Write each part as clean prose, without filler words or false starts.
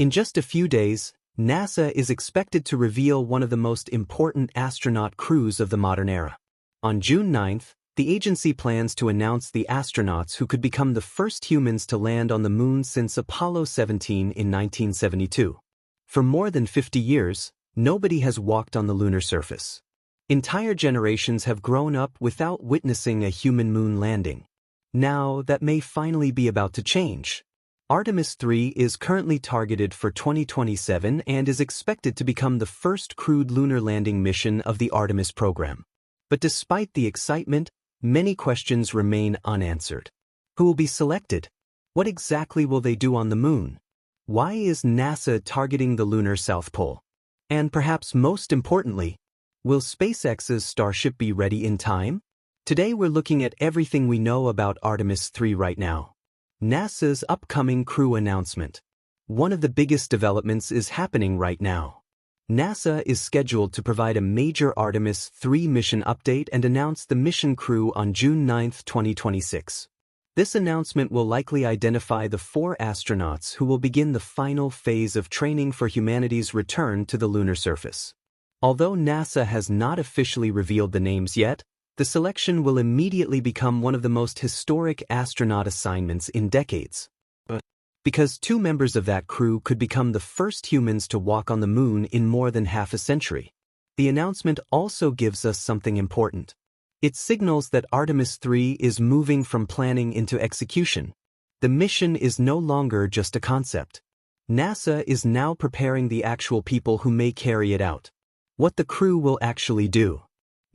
In just a few days, NASA is expected to reveal one of the most important astronaut crews of the modern era. On June 9th, the agency plans to announce the astronauts who could become the first humans to land on the Moon since Apollo 17 in 1972. For more than 50 years, nobody has walked on the lunar surface. Entire generations have grown up without witnessing a human moon landing. Now, that may finally be about to change. Artemis III is currently targeted for 2027 and is expected to become the first crewed lunar landing mission of the Artemis program. But despite the excitement, many questions remain unanswered. Who will be selected? What exactly will they do on the Moon? Why is NASA targeting the lunar South Pole? And perhaps most importantly, will SpaceX's Starship be ready in time? Today we're looking at everything we know about Artemis III right now. NASA's upcoming crew announcement. One of the biggest developments is happening right now. NASA is scheduled to provide a major Artemis III mission update and announce the mission crew on June 9, 2026. This announcement will likely identify the 4 astronauts who will begin the final phase of training for humanity's return to the lunar surface. Although NASA has not officially revealed the names yet, the selection will immediately become one of the most historic astronaut assignments in decades. Because 2 members of that crew could become the first humans to walk on the Moon in more than half a century. The announcement also gives us something important. It signals that Artemis III is moving from planning into execution. The mission is no longer just a concept. NASA is now preparing the actual people who may carry it out. What the crew will actually do.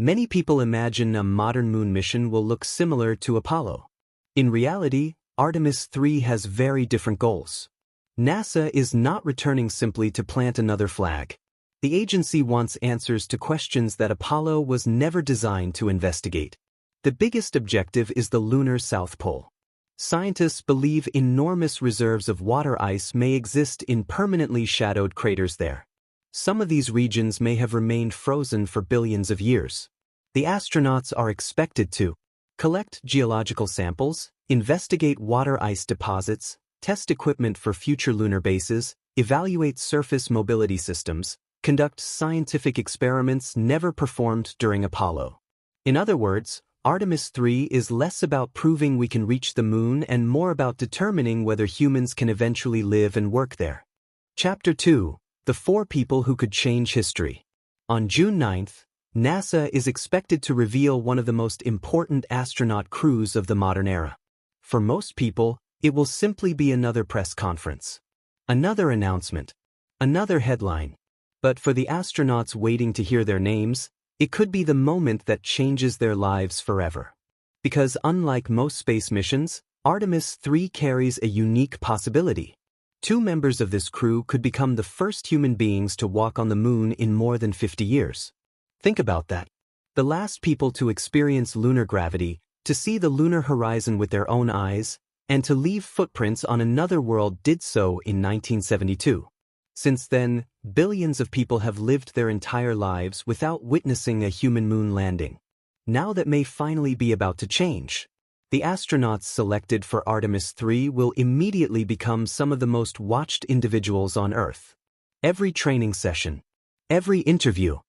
Many people imagine a modern moon mission will look similar to Apollo. In reality, Artemis III has very different goals. NASA is not returning simply to plant another flag. The agency wants answers to questions that Apollo was never designed to investigate. The biggest objective is the lunar South Pole. Scientists believe enormous reserves of water ice may exist in permanently shadowed craters there. Some of these regions may have remained frozen for billions of years. The astronauts are expected to collect geological samples, investigate water ice deposits, test equipment for future lunar bases, evaluate surface mobility systems, conduct scientific experiments never performed during Apollo. In other words, Artemis III is less about proving we can reach the Moon and more about determining whether humans can eventually live and work there. Chapter 2. The 4 people who could change history. On June 9th, NASA is expected to reveal one of the most important astronaut crews of the modern era. For most people, it will simply be another press conference. Another announcement. Another headline. But for the astronauts waiting to hear their names, it could be the moment that changes their lives forever. Because unlike most space missions, Artemis III carries a unique possibility. 2 members of this crew could become the first human beings to walk on the Moon in more than 50 years. Think about that. The last people to experience lunar gravity, to see the lunar horizon with their own eyes, and to leave footprints on another world did so in 1972. Since then, billions of people have lived their entire lives without witnessing a human moon landing. Now that may finally be about to change. The astronauts selected for Artemis III will immediately become some of the most watched individuals on Earth. Every training session, every interview,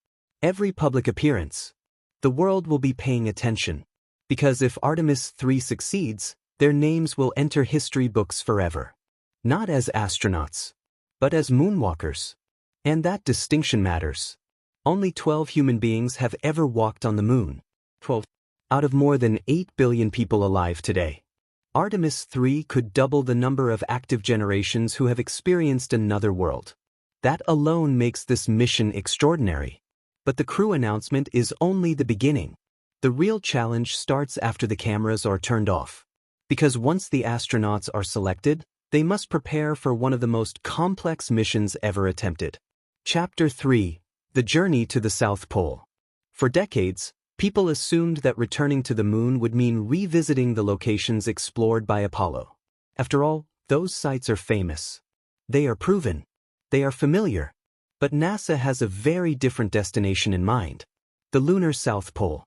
every public appearance, the world will be paying attention. Because if Artemis III succeeds, their names will enter history books forever. Not as astronauts, but as moonwalkers. And that distinction matters. Only 12 human beings have ever walked on the Moon. 12. Out of more than 8 billion people alive today. Artemis III could double the number of active generations who have experienced another world. That alone makes this mission extraordinary. But the crew announcement is only the beginning. The real challenge starts after the cameras are turned off. Because once the astronauts are selected, they must prepare for one of the most complex missions ever attempted. Chapter 3. The Journey to the South Pole. For decades, people assumed that returning to the Moon would mean revisiting the locations explored by Apollo. After all, those sites are famous. They are proven. They are familiar. But NASA has a very different destination in mind. The lunar South Pole.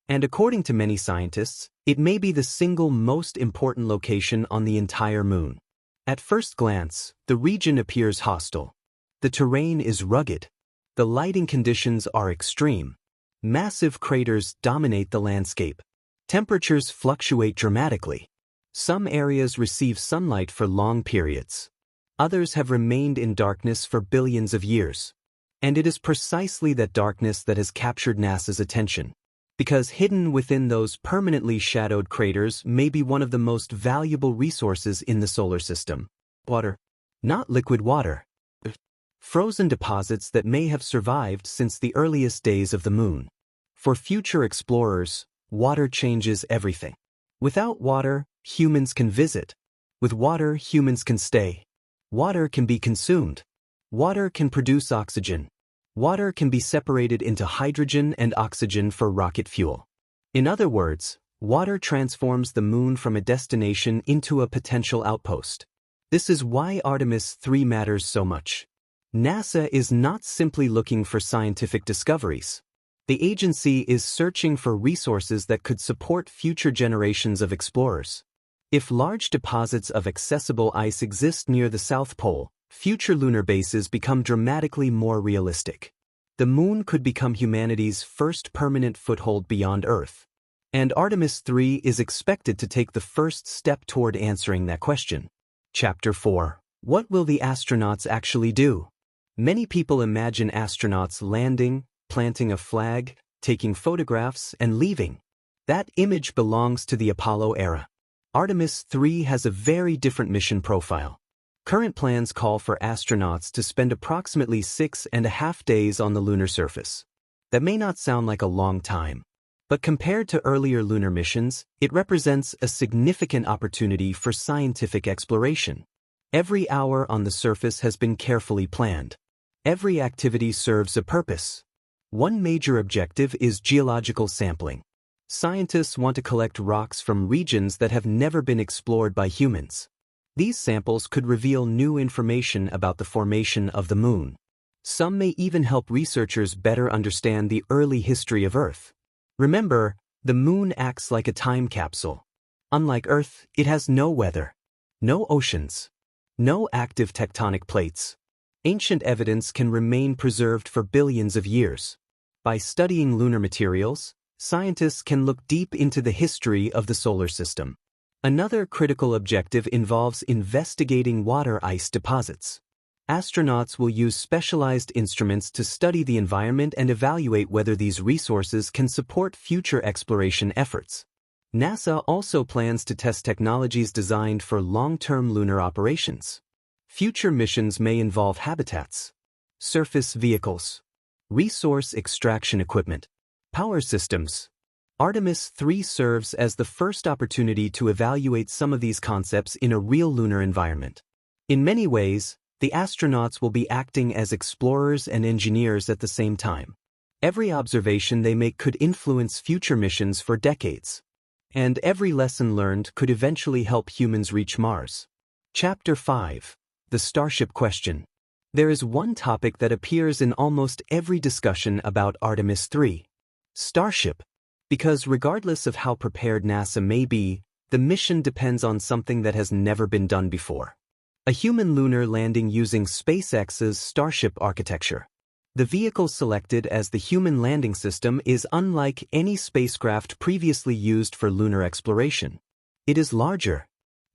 And according to many scientists, it may be the single most important location on the entire Moon. At first glance, the region appears hostile. The terrain is rugged. The lighting conditions are extreme. Massive craters dominate the landscape. Temperatures fluctuate dramatically. Some areas receive sunlight for long periods. Others have remained in darkness for billions of years. And it is precisely that darkness that has captured NASA's attention. Because hidden within those permanently shadowed craters may be one of the most valuable resources in the solar system. Water. Not liquid water. Frozen deposits that may have survived since the earliest days of the moon. For future explorers, water changes everything. Without water, humans can visit. With water, humans can stay. Water can be consumed. Water can produce oxygen. Water can be separated into hydrogen and oxygen for rocket fuel. In other words, water transforms the moon from a destination into a potential outpost. This is why Artemis III matters so much. NASA is not simply looking for scientific discoveries. The agency is searching for resources that could support future generations of explorers. If large deposits of accessible ice exist near the South Pole, future lunar bases become dramatically more realistic. The moon could become humanity's first permanent foothold beyond Earth. And Artemis III is expected to take the first step toward answering that question. Chapter 4. What will the astronauts actually do? Many people imagine astronauts landing, planting a flag, taking photographs, and leaving. That image belongs to the Apollo era. Artemis III has a very different mission profile. Current plans call for astronauts to spend approximately 6.5 days on the lunar surface. That may not sound like a long time, but compared to earlier lunar missions, it represents a significant opportunity for scientific exploration. Every hour on the surface has been carefully planned. Every activity serves a purpose. One major objective is geological sampling. Scientists want to collect rocks from regions that have never been explored by humans. These samples could reveal new information about the formation of the moon. Some may even help researchers better understand the early history of Earth. Remember, the moon acts like a time capsule. Unlike Earth, it has no weather, no oceans, no active tectonic plates. Ancient evidence can remain preserved for billions of years. By studying lunar materials, scientists can look deep into the history of the solar system. Another critical objective involves investigating water ice deposits. Astronauts will use specialized instruments to study the environment and evaluate whether these resources can support future exploration efforts. NASA also plans to test technologies designed for long-term lunar operations. Future missions may involve habitats, surface vehicles, resource extraction equipment, power systems. Artemis III serves as the first opportunity to evaluate some of these concepts in a real lunar environment. In many ways, the astronauts will be acting as explorers and engineers at the same time. Every observation they make could influence future missions for decades. And every lesson learned could eventually help humans reach Mars. Chapter 5. The Starship Question. There is one topic that appears in almost every discussion about Artemis III. Starship. Because regardless of how prepared NASA may be, the mission depends on something that has never been done before. A human lunar landing using SpaceX's Starship architecture. The vehicle selected as the human landing system is unlike any spacecraft previously used for lunar exploration. It is larger,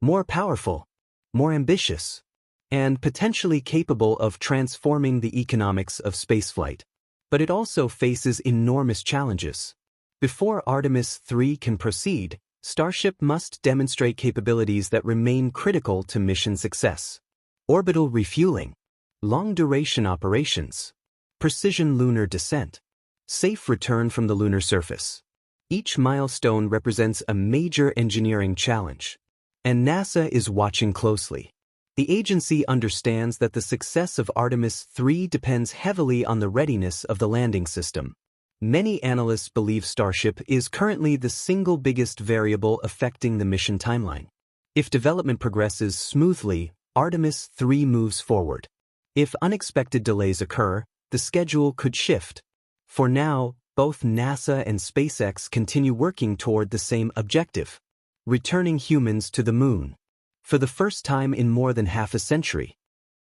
more powerful, more ambitious, and potentially capable of transforming the economics of spaceflight. But it also faces enormous challenges. Before Artemis III can proceed, Starship must demonstrate capabilities that remain critical to mission success. Orbital refueling, long-duration operations, precision lunar descent, safe return from the lunar surface. Each milestone represents a major engineering challenge, and NASA is watching closely. The agency understands that the success of Artemis III depends heavily on the readiness of the landing system. Many analysts believe Starship is currently the single biggest variable affecting the mission timeline. If development progresses smoothly, Artemis III moves forward. If unexpected delays occur, the schedule could shift. For now, both NASA and SpaceX continue working toward the same objective: returning humans to the moon. For the first time in more than half a century,